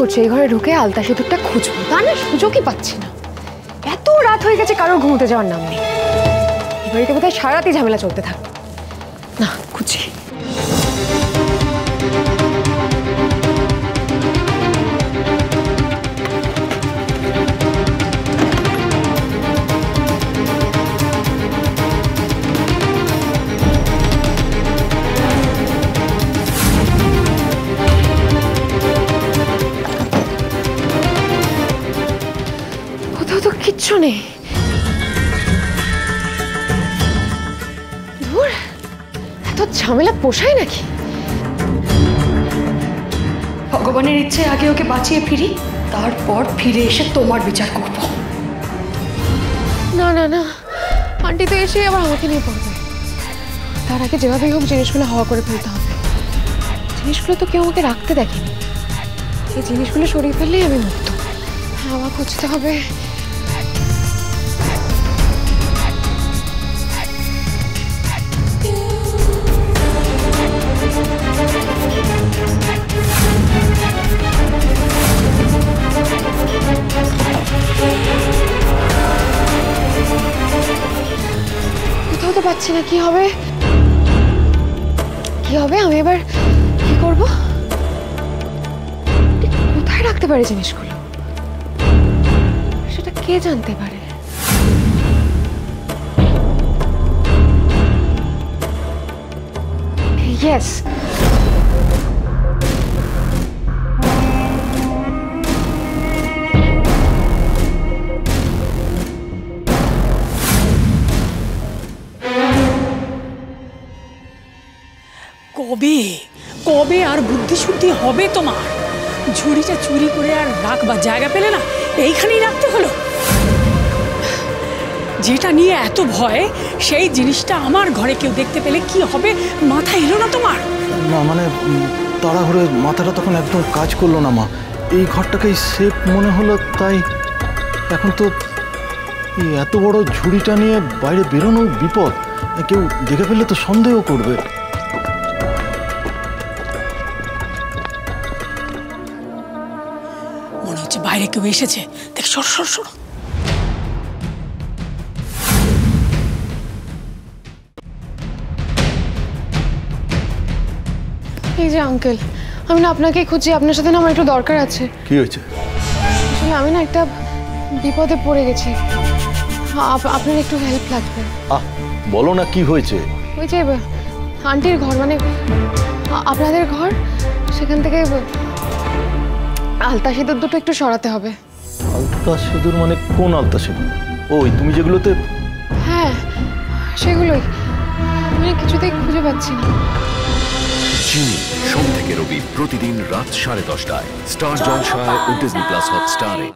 করছে এই ঘরে ঢুকে আলতা সেতুরটা খুঁজবো, তা না সুযোগই পাচ্ছি না। এত রাত হয়ে গেছে, কারোর ঘুমোতে যাওয়ার নাম নেই। এই বাড়িতে বোধহয় সারা রাতই ঝামেলা চলতে থাকবে। না, খুঁজি। কোথাও তো কিচ্ছু নেই। ধুর, এত ঝামেলা পোষায় নাকি? ভগবানের ইচ্ছে আগে ওকে বাঁচিয়ে ফিরি, তারপর ফিরে এসে তোমার বিচার করব। না না না, আন্টি তো এসে আবার আমাকে নিয়ে পড়বে। তার আগে যেভাবেই হোক জিনিসগুলো হাওয়া করে ফেলতে হবে। জিনিসগুলো তো কেউ আমাকে রাখতে দেখেনি। এই জিনিসগুলো সরিয়ে ফেললেই আমি মুক্ত। হাওয়া খুঁজতে হবে। কোথাও তো পাচ্ছি না। কি হবে কি হবে? আমি এবার কি করব? কোথায় রাখতে পারে জিনিসগুলো? সেটা কে জানতে পারে? ইয়েস, কবে কবে আর বুদ্ধি শুদ্ধি হবে তোমার? ঝুড়িটা চুরি করে আর রাখবার জায়গা পেলে না, এইখানেই রাখতে হলো। যেটা নিয়ে এত ভয়, সেই জিনিসটা আমার ঘরে কেউ দেখতে পেলে কি হবে, মাথা এলো না তোমার? না মানে তাড়াহুড়ো মাথাটা তখন একদম কাজ করলো না মা। এই ঘরটাকেই সেফ মনে হলো, তাই এখন তো এই এত বড় ঝুড়িটা নিয়ে বাইরে বেরোনো বিপদ। কেউ দেখে ফেললে তো সন্দেহ করবে। মনে হচ্ছে বাইরে কেউ এসেছে। দেখ, সর সর সর। এই যে আঙ্কেল, আমি না আপনাকেই খুঁজছি। আপনার সাথে না আমার একটু দরকার আছে। কি হয়েছে? আসলে আমি না একটা বিপদে পড়ে গেছি। আপনার একটু হেল্প লাগবে। বলো না কি হয়েছে? ওই যে আন্টির ঘর, মানে আপনাদের ঘর, সেখান থেকে আলতা সিঁদুর দুটো একটু সরাতে হবে। আলতা সিঁদুর মানে কোন আলতা সিঁদুর? ওই তুমি যেগুলোতে? হ্যাঁ, সেগুলোই। আমি কিছুতেই খুঁজে পাচ্ছি না। চিনি সোম থেকে রবি প্রতিদিন রাত 10:30টায় স্টার জলসায় ও ডিজনি প্লাস হটস্টারে।